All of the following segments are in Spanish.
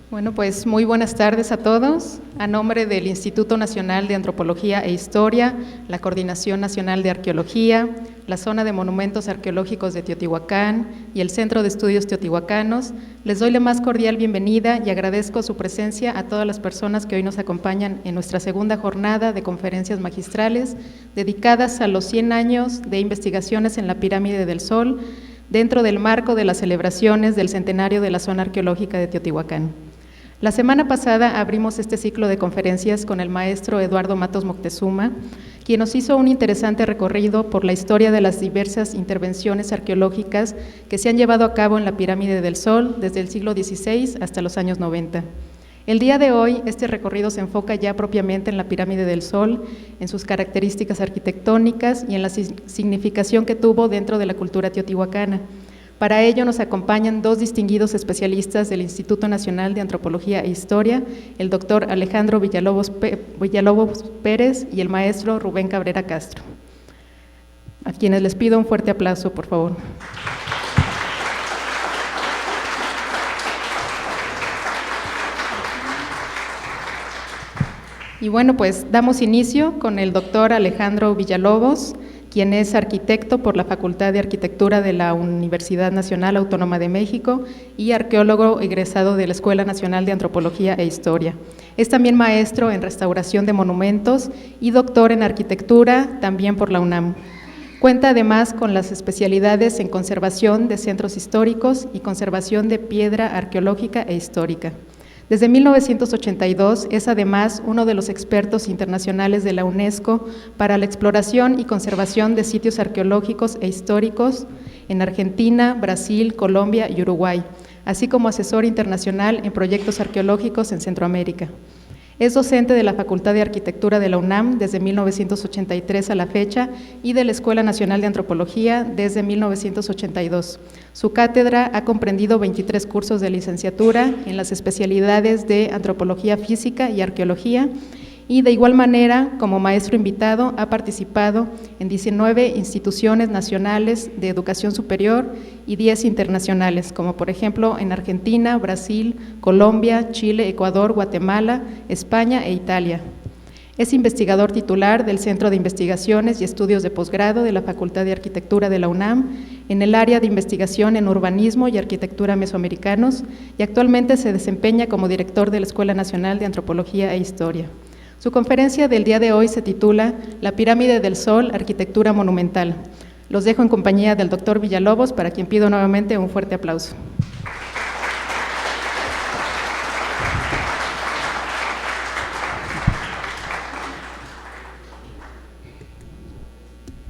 Bueno, pues muy buenas tardes a todos. A nombre del Instituto Nacional de Antropología e Historia, la Coordinación Nacional de Arqueología, la Zona de Monumentos Arqueológicos de Teotihuacán y el Centro de Estudios Teotihuacanos, les doy la más cordial bienvenida y agradezco su presencia a todas las personas que hoy nos acompañan en nuestra segunda jornada de conferencias magistrales dedicadas a los 100 años de investigaciones en la Pirámide del Sol, dentro del marco de las celebraciones del centenario de la zona arqueológica de Teotihuacán. La semana pasada abrimos este ciclo de conferencias con el maestro Eduardo Matos Moctezuma, quien nos hizo un interesante recorrido por la historia de las diversas intervenciones arqueológicas que se han llevado a cabo en la Pirámide del Sol desde el siglo XVI hasta los años 90. El día de hoy, este recorrido se enfoca ya propiamente en la Pirámide del Sol, en sus características arquitectónicas y en la significación que tuvo dentro de la cultura teotihuacana. Para ello nos acompañan dos distinguidos especialistas del Instituto Nacional de Antropología e Historia, el doctor Alejandro Villalobos Pérez y el maestro Rubén Cabrera Castro, a quienes les pido un fuerte aplauso, por favor. Y bueno, pues damos inicio con el doctor Alejandro Villalobos, quien es arquitecto por la Facultad de Arquitectura de la Universidad Nacional Autónoma de México y arqueólogo egresado de la Escuela Nacional de Antropología e Historia. Es también maestro en restauración de monumentos y doctor en arquitectura, también por la UNAM. Cuenta además con las especialidades en conservación de centros históricos y conservación de piedra arqueológica e histórica. Desde 1982 es además uno de los expertos internacionales de la UNESCO para la exploración y conservación de sitios arqueológicos e históricos en Argentina, Brasil, Colombia y Uruguay, así como asesor internacional en proyectos arqueológicos en Centroamérica. Es docente de la Facultad de Arquitectura de la UNAM desde 1983 a la fecha y de la Escuela Nacional de Antropología desde 1982. Su cátedra ha comprendido 23 cursos de licenciatura en las especialidades de Antropología Física y Arqueología, y de igual manera, como maestro invitado, ha participado en 19 instituciones nacionales de educación superior y 10 internacionales, como por ejemplo en Argentina, Brasil, Colombia, Chile, Ecuador, Guatemala, España e Italia. Es investigador titular del Centro de Investigaciones y Estudios de Posgrado de la Facultad de Arquitectura de la UNAM en el área de investigación en urbanismo y arquitectura mesoamericanos, y actualmente se desempeña como director de la Escuela Nacional de Antropología e Historia. Su conferencia del día de hoy se titula La Pirámide del Sol, Arquitectura Monumental. Los dejo en compañía del doctor Villalobos, para quien pido nuevamente un fuerte aplauso.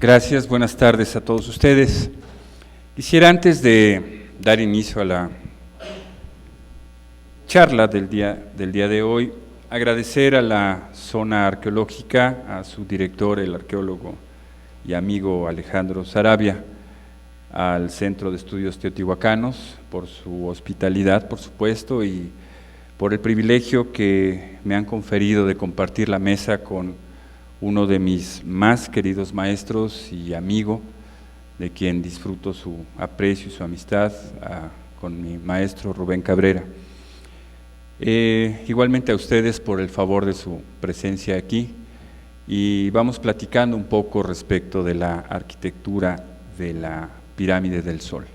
Gracias, buenas tardes a todos ustedes. Quisiera, antes de dar inicio a la charla del día de hoy, agradecer a la zona arqueológica, a su director, el arqueólogo y amigo Alejandro Sarabia, al Centro de Estudios Teotihuacanos, por su hospitalidad, por supuesto, y por el privilegio que me han conferido de compartir la mesa con uno de mis más queridos maestros y amigo, de quien disfruto su aprecio y su amistad, con mi maestro Rubén Cabrera. Igualmente a ustedes por el favor de su presencia aquí, y vamos platicando un poco respecto de la arquitectura de la Pirámide del Sol.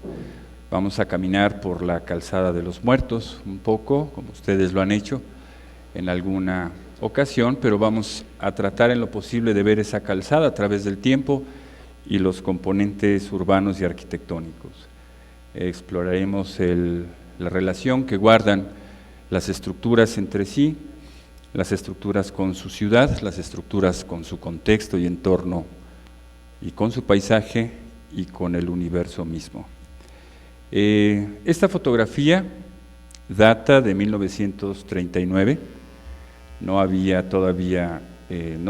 Vamos a caminar por la Calzada de los Muertos un poco, como ustedes lo han hecho en alguna ocasión, pero vamos a tratar en lo posible de ver esa calzada a través del tiempo y los componentes urbanos y arquitectónicos. Exploraremos la relación que guardan las estructuras entre sí, las estructuras con su ciudad, las estructuras con su contexto y entorno, y con su paisaje y con el universo mismo. Esta fotografía data de 1939, no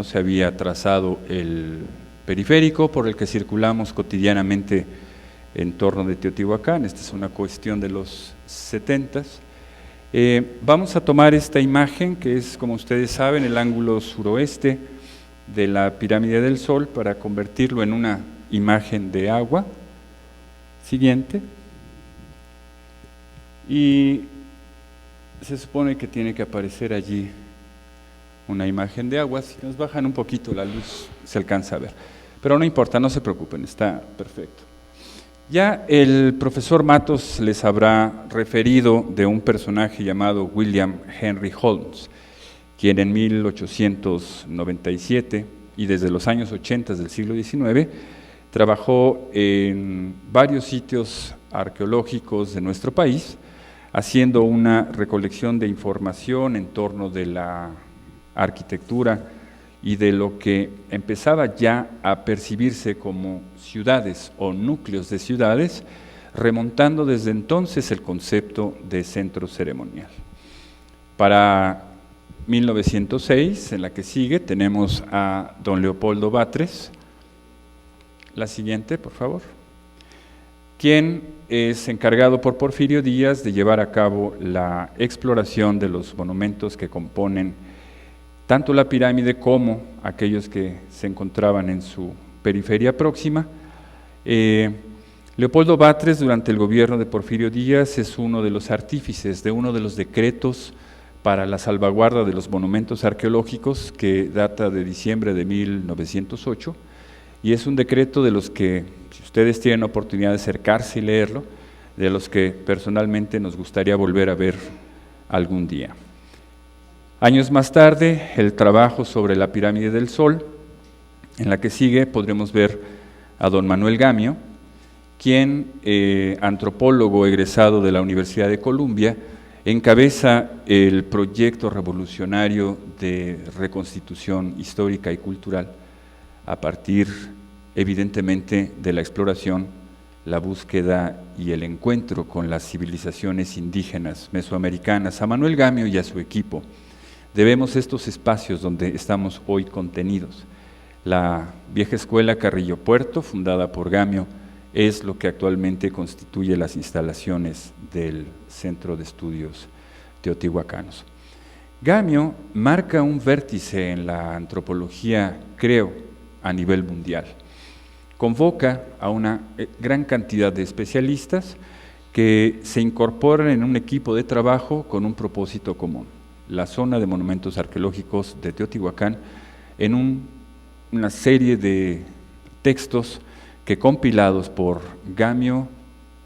se había trazado el periférico por el que circulamos cotidianamente en torno de Teotihuacán. Esta es una cuestión de los 70s. Vamos a tomar esta imagen, que es, como ustedes saben, el ángulo suroeste de la Pirámide del Sol, para convertirlo en una imagen de agua. Siguiente. Y se supone que tiene que aparecer allí una imagen de agua. Si nos bajan un poquito la luz se alcanza a ver, pero no importa, no se preocupen, está perfecto. Ya el profesor Matos les habrá referido de un personaje llamado William Henry Holmes, quien en 1897 y desde los años 80 del siglo XIX trabajó en varios sitios arqueológicos de nuestro país, haciendo una recolección de información en torno de la arquitectura y de lo que empezaba ya a percibirse como ciudades o núcleos de ciudades, remontando desde entonces el concepto de centro ceremonial. Para 1906, en la que sigue, tenemos a don Leopoldo Batres. La siguiente, por favor. Quien es encargado por Porfirio Díaz de llevar a cabo la exploración de los monumentos que componen tanto la pirámide como aquellos que se encontraban en su periferia próxima. Leopoldo Batres, durante el gobierno de Porfirio Díaz, es uno de los artífices de uno de los decretos para la salvaguarda de los monumentos arqueológicos, que data de diciembre de 1908, y es un decreto de los que, si ustedes tienen oportunidad de acercarse y leerlo, de los que personalmente nos gustaría volver a ver algún día. Años más tarde, el trabajo sobre la pirámide del Sol. En la que sigue podremos ver a don Manuel Gamio, quien, antropólogo egresado de la Universidad de Columbia, encabeza el proyecto revolucionario de reconstitución histórica y cultural a partir, evidentemente, de la exploración, la búsqueda y el encuentro con las civilizaciones indígenas mesoamericanas. A Manuel Gamio y a su equipo debemos estos espacios donde estamos hoy contenidos. La vieja escuela Carrillo Puerto, fundada por Gamio, es lo que actualmente constituye las instalaciones del Centro de Estudios Teotihuacanos. Gamio marca un vértice en la antropología, creo, a nivel mundial. Convoca a una gran cantidad de especialistas que se incorporan en un equipo de trabajo con un propósito común: la zona de monumentos arqueológicos de Teotihuacán, en una serie de textos que, compilados por Gamio,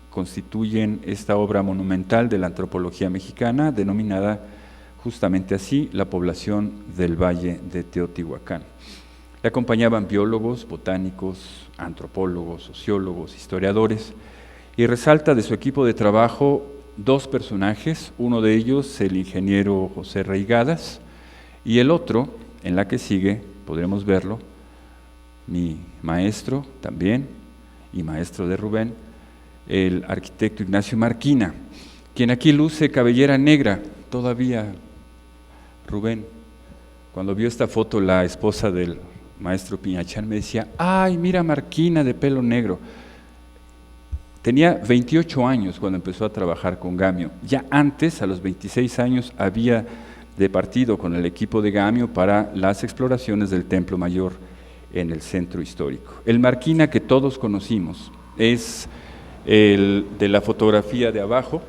constituyen esta obra monumental de la antropología mexicana, denominada justamente así, La población del Valle de Teotihuacán. Le acompañaban biólogos, botánicos, antropólogos, sociólogos, historiadores, y resalta de su equipo de trabajo dos personajes, uno de ellos el ingeniero José Reigadas, y el otro, en la que sigue, podremos verlo, mi maestro también, y maestro de Rubén, el arquitecto Ignacio Marquina, quien aquí luce cabellera negra. Todavía, Rubén, cuando vio esta foto, la esposa del maestro Piñachán me decía: ¡ay, mira Marquina de pelo negro! Tenía 28 años cuando empezó a trabajar con Gamio. Ya antes, a los 26 años, había departido con el equipo de Gamio para las exploraciones del Templo Mayor en el centro histórico. El Marquina que todos conocimos es el de la fotografía de abajo,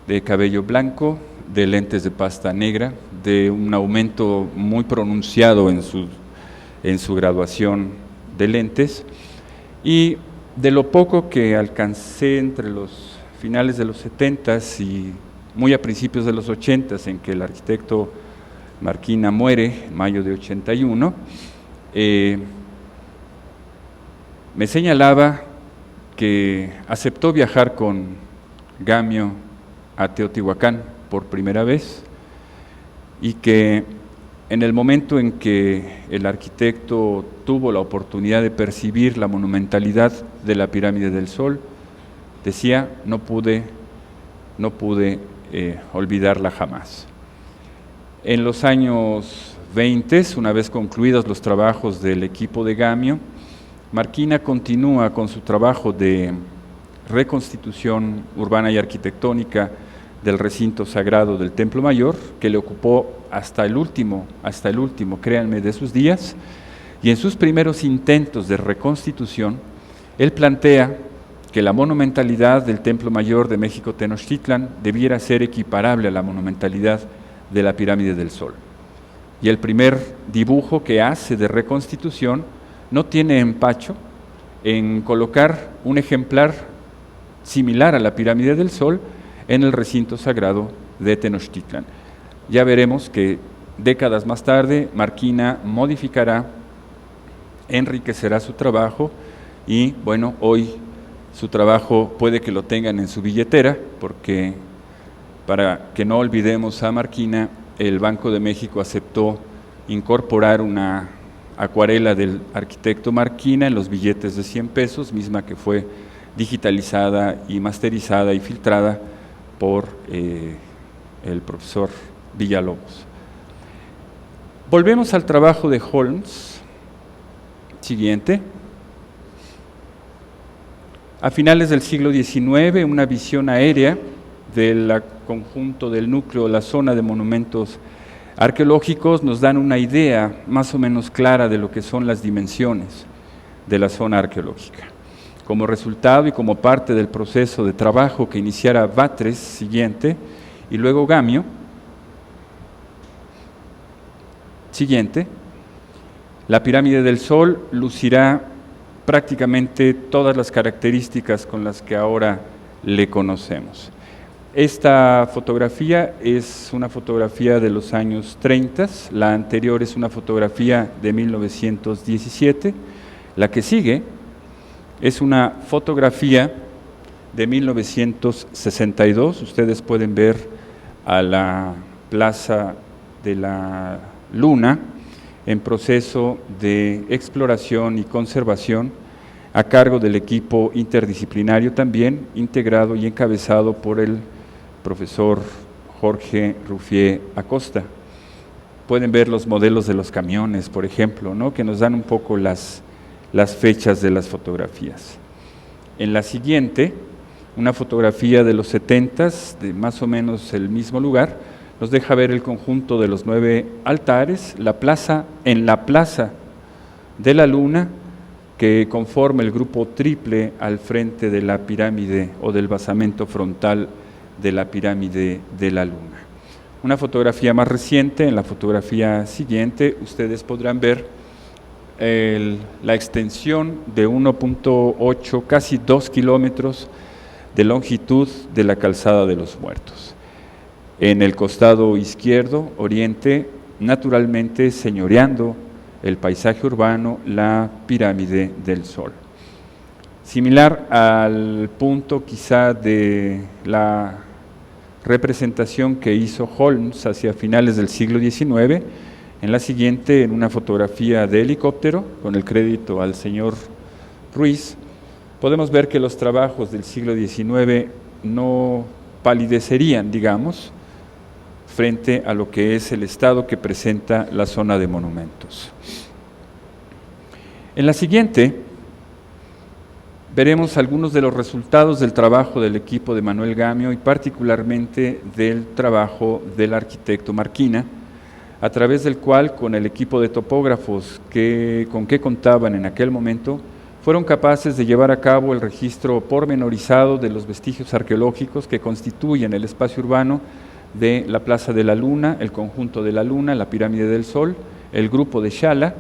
de cabello blanco, de lentes de pasta negra, de un aumento muy pronunciado en su graduación de lentes, y de lo poco que alcancé entre los finales de los 70s y muy a principios de los 80s, en que el arquitecto Marquina muere en mayo de 81, me señalaba que aceptó viajar con Gamio a Teotihuacán por primera vez, y que en el momento en que el arquitecto tuvo la oportunidad de percibir la monumentalidad de la pirámide del Sol, decía: no pude olvidarla jamás. En los años 20, una vez concluidos los trabajos del equipo de Gamio, Marquina continúa con su trabajo de reconstitución urbana y arquitectónica del recinto sagrado del Templo Mayor, que le ocupó hasta el último, créanme, de sus días, y en sus primeros intentos de reconstitución, él plantea que la monumentalidad del Templo Mayor de México Tenochtitlan debiera ser equiparable a la monumentalidad de la Pirámide del Sol. Y el primer dibujo que hace de reconstitución no tiene empacho en colocar un ejemplar similar a la Pirámide del Sol en el recinto sagrado de Tenochtitlan. Ya veremos que décadas más tarde Marquina modificará, enriquecerá su trabajo y bueno, hoy su trabajo puede que lo tengan en su billetera, porque para que no olvidemos a Marquina, el Banco de México aceptó incorporar una acuarela del arquitecto Marquina en los billetes de 100 pesos, misma que fue digitalizada y masterizada y filtrada por el profesor Villalobos. Volvemos al trabajo de Holmes. Siguiente. A finales del siglo XIX, una visión aérea del conjunto del núcleo, la zona de monumentos arqueológicos, nos dan una idea más o menos clara de lo que son las dimensiones de la zona arqueológica. Como resultado y como parte del proceso de trabajo que iniciara Batres, siguiente, y luego Gamio, siguiente, la Pirámide del Sol lucirá prácticamente todas las características con las que ahora le conocemos. Esta fotografía es una fotografía de los años 30, la anterior es una fotografía de 1917, la que sigue es una fotografía de 1962, ustedes pueden ver a la Plaza de la Luna en proceso de exploración y conservación a cargo del equipo interdisciplinario también, integrado y encabezado por el profesor Jorge Ruffier Acosta. Pueden ver los modelos de los camiones, por ejemplo, ¿no?, que nos dan un poco las fechas de las fotografías. En la siguiente, una fotografía de los 70s, de más o menos el mismo lugar, nos deja ver el conjunto de los 9 altares, en la Plaza de la Luna, que conforma el grupo triple al frente de la pirámide o del basamento frontal de la Pirámide de la Luna. Una fotografía más reciente, en la fotografía siguiente, ustedes podrán ver la extensión de 1.8, casi 2 kilómetros de longitud de la Calzada de los Muertos. En el costado izquierdo, oriente, naturalmente señoreando el paisaje urbano, la Pirámide del Sol. Similar al punto quizá de la representación que hizo Holmes hacia finales del siglo XIX, en la siguiente, en una fotografía de helicóptero, con el crédito al señor Ruiz, podemos ver que los trabajos del siglo XIX no palidecerían, digamos, frente a lo que es el estado que presenta la zona de monumentos. En la siguiente, veremos algunos de los resultados del trabajo del equipo de Manuel Gamio y particularmente del trabajo del arquitecto Marquina, a través del cual, con el equipo de topógrafos con que contaban en aquel momento, fueron capaces de llevar a cabo el registro pormenorizado de los vestigios arqueológicos que constituyen el espacio urbano de la Plaza de la Luna, el conjunto de la Luna, la Pirámide del Sol, el grupo de Xala,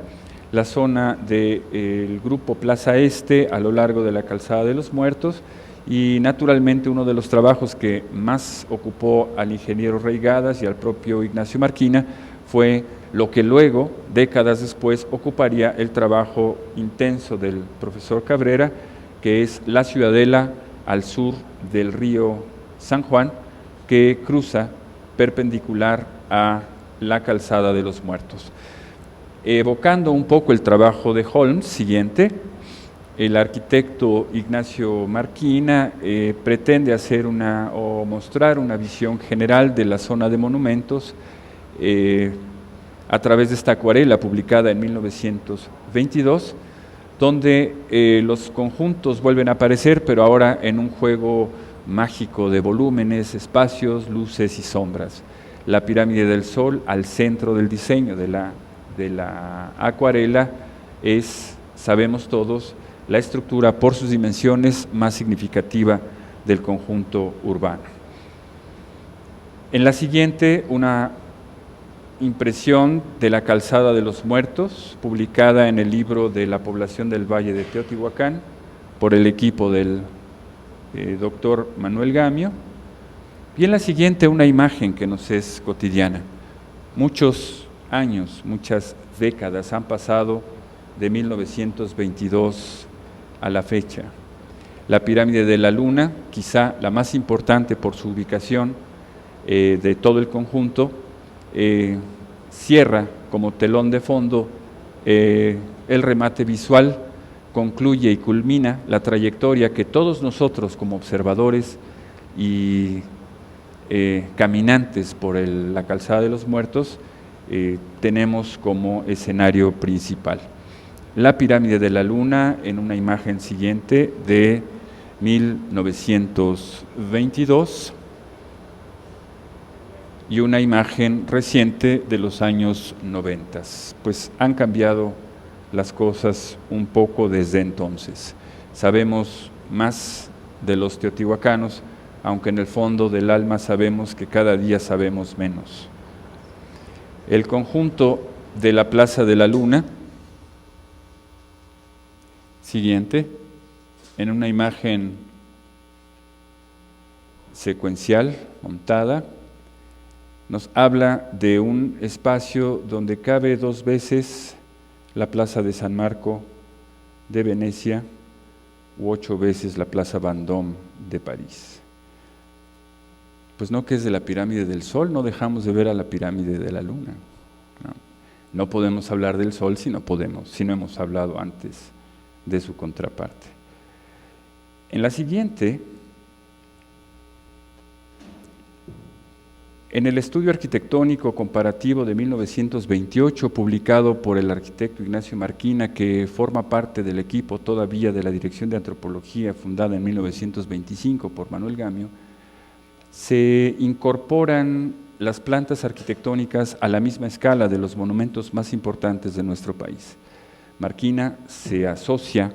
la zona del grupo Plaza Este a lo largo de la Calzada de los Muertos y naturalmente uno de los trabajos que más ocupó al ingeniero Reigadas y al propio Ignacio Marquina fue lo que luego, décadas después, ocuparía el trabajo intenso del profesor Cabrera, que es la ciudadela al sur del río San Juan, que cruza perpendicular a la Calzada de los Muertos. Evocando un poco el trabajo de Holmes, siguiente, el arquitecto Ignacio Marquina pretende hacer o mostrar una visión general de la zona de monumentos a través de esta acuarela publicada en 1922, donde los conjuntos vuelven a aparecer, pero ahora en un juego mágico de volúmenes, espacios, luces y sombras. La Pirámide del Sol, al centro del diseño de la acuarela, es, sabemos todos, la estructura por sus dimensiones más significativa del conjunto urbano. En la siguiente, una impresión de la Calzada de los Muertos, publicada en el libro de la población del Valle de Teotihuacán, por el equipo del doctor Manuel Gamio. Y en la siguiente, una imagen que nos es cotidiana. Muchos años, muchas décadas han pasado de 1922 a la fecha. La pirámide de la Luna, quizá la más importante por su ubicación de todo el conjunto, cierra como telón de fondo el remate visual, concluye y culmina la trayectoria que todos nosotros como observadores y caminantes por la Calzada de los Muertos tenemos como escenario principal. La pirámide de la Luna en una imagen siguiente de 1922 y una imagen reciente de los años 90. Pues han cambiado las cosas un poco desde entonces. Sabemos más de los teotihuacanos, aunque en el fondo del alma sabemos que cada día sabemos menos. El conjunto de la Plaza de la Luna, siguiente, en una imagen secuencial, montada, nos habla de un espacio donde cabe 2 veces la Plaza de San Marco de Venecia u 8 veces la Plaza Vendôme de París. Pues no que es de la pirámide del Sol, no dejamos de ver a la pirámide de la Luna. No podemos hablar del Sol si no hemos hablado antes de su contraparte. En la siguiente, en el estudio arquitectónico comparativo de 1928, publicado por el arquitecto Ignacio Marquina, que forma parte del equipo todavía de la Dirección de Antropología, fundada en 1925 por Manuel Gamio, se incorporan las plantas arquitectónicas a la misma escala de los monumentos más importantes de nuestro país. Marquina se asocia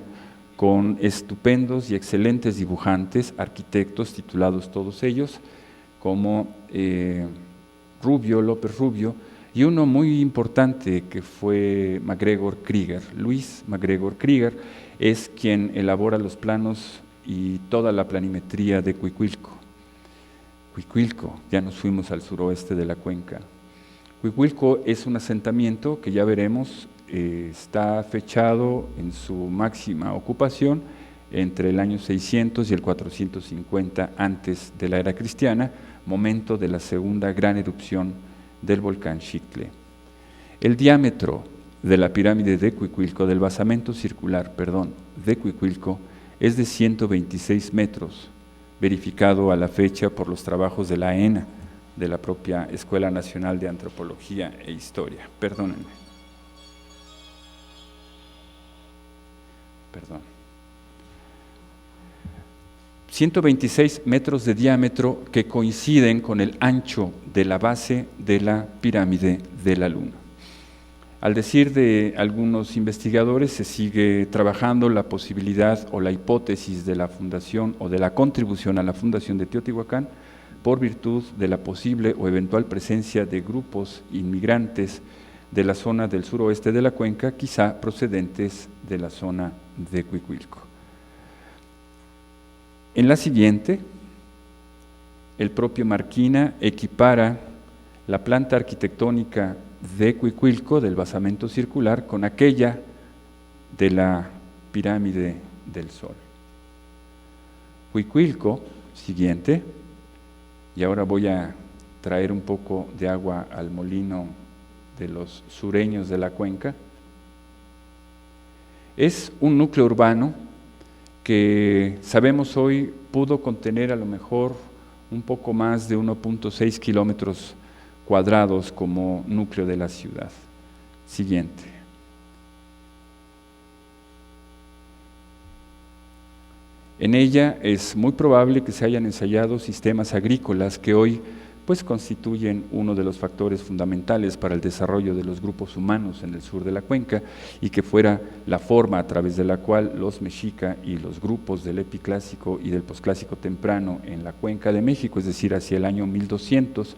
con estupendos y excelentes dibujantes, arquitectos titulados todos ellos, como López Rubio, y uno muy importante que fue MacGregor Krieger. Luis MacGregor Krieger es quien elabora los planos y toda la planimetría de Cuicuilco. Cuicuilco, ya nos fuimos al suroeste de la cuenca. Cuicuilco es un asentamiento que ya veremos, está fechado en su máxima ocupación entre el año 600 y el 450 antes de la era cristiana, momento de la segunda gran erupción del volcán Xitle. El diámetro de la pirámide de Cuicuilco, del basamento circular, de Cuicuilco, es de 126 metros, verificado a la fecha por los trabajos de la ENA, de la propia Escuela Nacional de Antropología e Historia. Perdónenme. 126 metros de diámetro que coinciden con el ancho de la base de la pirámide de la Luna. Al decir de algunos investigadores, se sigue trabajando la posibilidad o la hipótesis de la fundación o de la contribución a la fundación de Teotihuacán por virtud de la posible o eventual presencia de grupos inmigrantes de la zona del suroeste de la cuenca, quizá procedentes de la zona de Cuicuilco. En la siguiente, el propio Marquina equipara la planta arquitectónica de Cuicuilco, del basamento circular, con aquella de la pirámide del Sol. Cuicuilco, siguiente, y ahora voy a traer un poco de agua al molino de los sureños de la cuenca, es un núcleo urbano que sabemos hoy pudo contener a lo mejor un poco más de 1.6 kilómetros cuadrados como núcleo de la ciudad. Siguiente. En ella es muy probable que se hayan ensayado sistemas agrícolas que hoy pues constituyen uno de los factores fundamentales para el desarrollo de los grupos humanos en el sur de la cuenca, y que fuera la forma a través de la cual los mexica y los grupos del epiclásico y del posclásico temprano en la cuenca de México, es decir, hacia el año 1200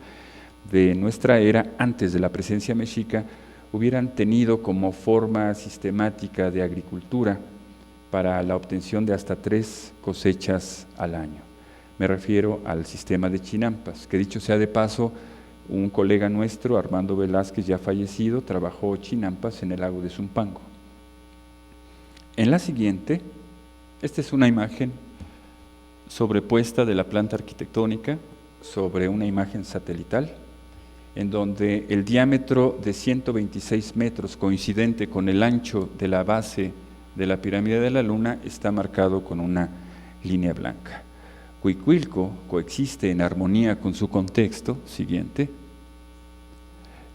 de nuestra era, antes de la presencia mexica, hubieran tenido como forma sistemática de agricultura para la obtención de hasta 3 cosechas al año. Me refiero al sistema de chinampas, que dicho sea de paso, un colega nuestro, Armando Velázquez, ya fallecido, trabajó chinampas en el lago de Zumpango. En la siguiente, esta es una imagen sobrepuesta de la planta arquitectónica sobre una imagen satelital, en donde el diámetro de 126 metros, coincidente con el ancho de la base de la pirámide de la Luna, está marcado con una línea blanca. Cuicuilco coexiste en armonía con su contexto, siguiente,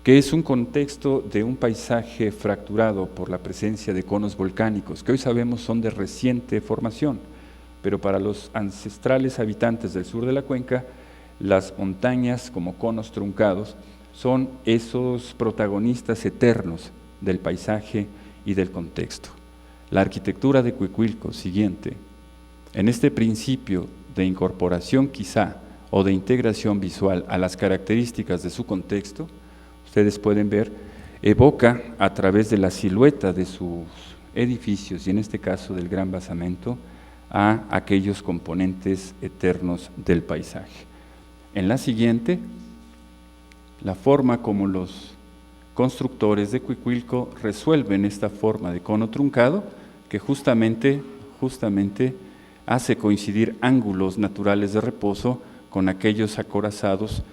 que es un contexto de un paisaje fracturado por la presencia de conos volcánicos, que hoy sabemos son de reciente formación, pero para los ancestrales habitantes del sur de la cuenca, las montañas como conos truncados son esos protagonistas eternos del paisaje y del contexto. La arquitectura de Cuicuilco, siguiente, en este principio de incorporación quizá o de integración visual a las características de su contexto, ustedes pueden ver, evoca a través de la silueta de sus edificios, y en este caso del gran basamento, a aquellos componentes eternos del paisaje. En la siguiente, la forma como los constructores de Cuicuilco resuelven esta forma de cono truncado, que justamente hace coincidir ángulos naturales de reposo con aquellos acorazados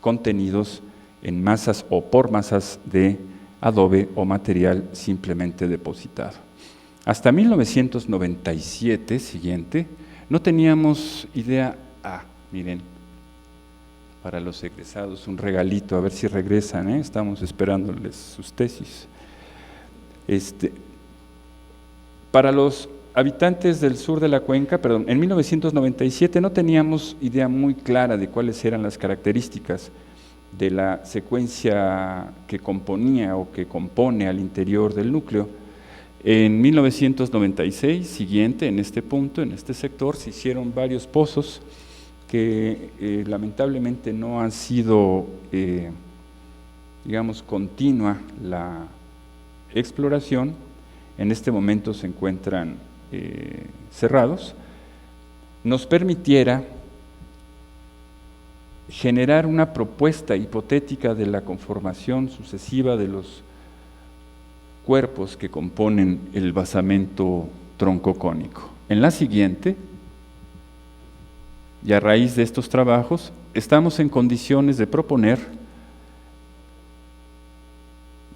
contenidos en masas o por masas de adobe o material simplemente depositado. Hasta 1997, siguiente, no teníamos idea. Miren, para los egresados un regalito, a ver si regresan, estamos esperándoles sus tesis. Para los habitantes del sur de la cuenca, en 1997 no teníamos idea muy clara de cuáles eran las características de la secuencia que componía o que compone al interior del núcleo. En 1996, siguiente, en este punto, en este sector, se hicieron varios pozos que lamentablemente no han sido, digamos, continua la exploración. En este momento se encuentran cerrados. Nos permitiera generar una propuesta hipotética de la conformación sucesiva de los cuerpos que componen el basamento troncocónico. En la siguiente, y a raíz de estos trabajos, estamos en condiciones de proponer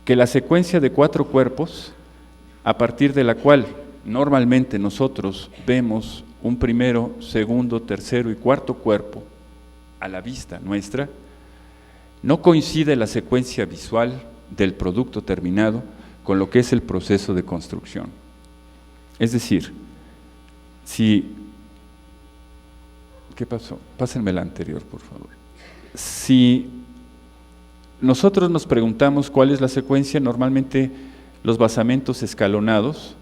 que la secuencia de 4 cuerpos, a partir de la cual normalmente nosotros vemos un primero, segundo, tercero y cuarto cuerpo a la vista nuestra, no coincide la secuencia visual del producto terminado con lo que es el proceso de construcción. Es decir, ¿qué pasó? Pásenme la anterior, por favor. Si nosotros nos preguntamos cuál es la secuencia, normalmente los basamentos escalonados,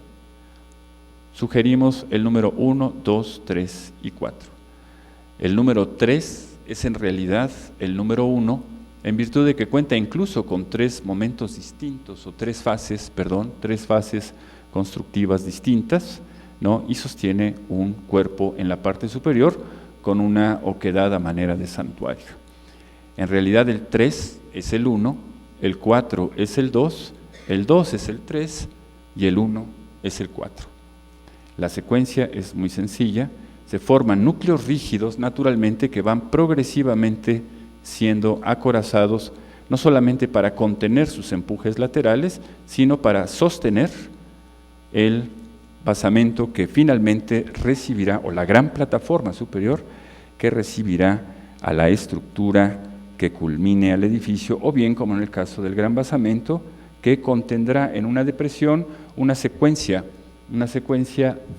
sugerimos el número 1, 2, 3 y 4. El número 3 es en realidad el número 1, en virtud de que cuenta incluso con 3 momentos distintos, o 3 fases constructivas distintas, ¿no? Y sostiene un cuerpo en la parte superior con una oquedad a manera de santuario. En realidad el 3 es el 1, el 4 es el 2 es el 3 y el 1 es el 4. La secuencia es muy sencilla, se forman núcleos rígidos naturalmente que van progresivamente siendo acorazados, no solamente para contener sus empujes laterales, sino para sostener el basamento que finalmente recibirá, o la gran plataforma superior que recibirá a la estructura que culmine al edificio, o bien, como en el caso del gran basamento, que contendrá en una depresión una secuencia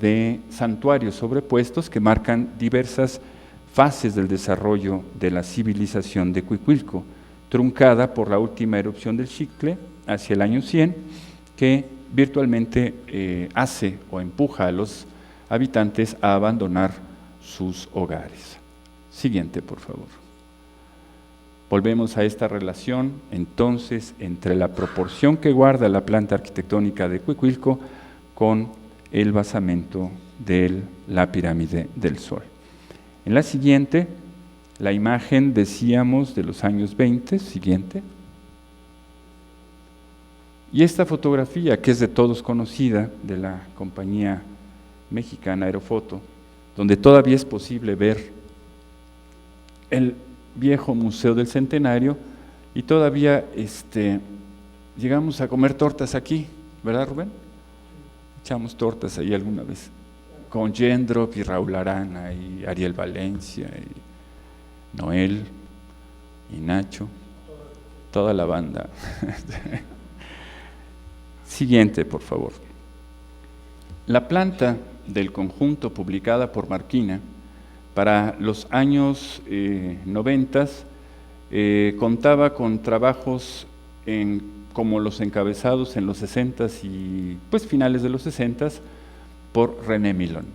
de santuarios sobrepuestos que marcan diversas fases del desarrollo de la civilización de Cuicuilco, truncada por la última erupción del Xicle hacia el año 100, que virtualmente hace o empuja a los habitantes a abandonar sus hogares. Siguiente, por favor. Volvemos a esta relación, entonces, entre la proporción que guarda la planta arquitectónica de Cuicuilco con el basamento de la pirámide del Sol. En la siguiente, la imagen, decíamos, de los años 20, siguiente. Y esta fotografía, que es de todos conocida, de la compañía mexicana Aerofoto, donde todavía es posible ver el viejo Museo del Centenario, y todavía llegamos a comer tortas aquí, ¿verdad, Rubén? Echamos tortas ahí alguna vez, con Jendrop y Raúl Arana y Ariel Valencia y Noel y Nacho, toda la banda. Siguiente, por favor. La planta del conjunto publicada por Marquina para los años 90 contaba con trabajos como los encabezados en los 60s y pues finales de los 60s por René Milón.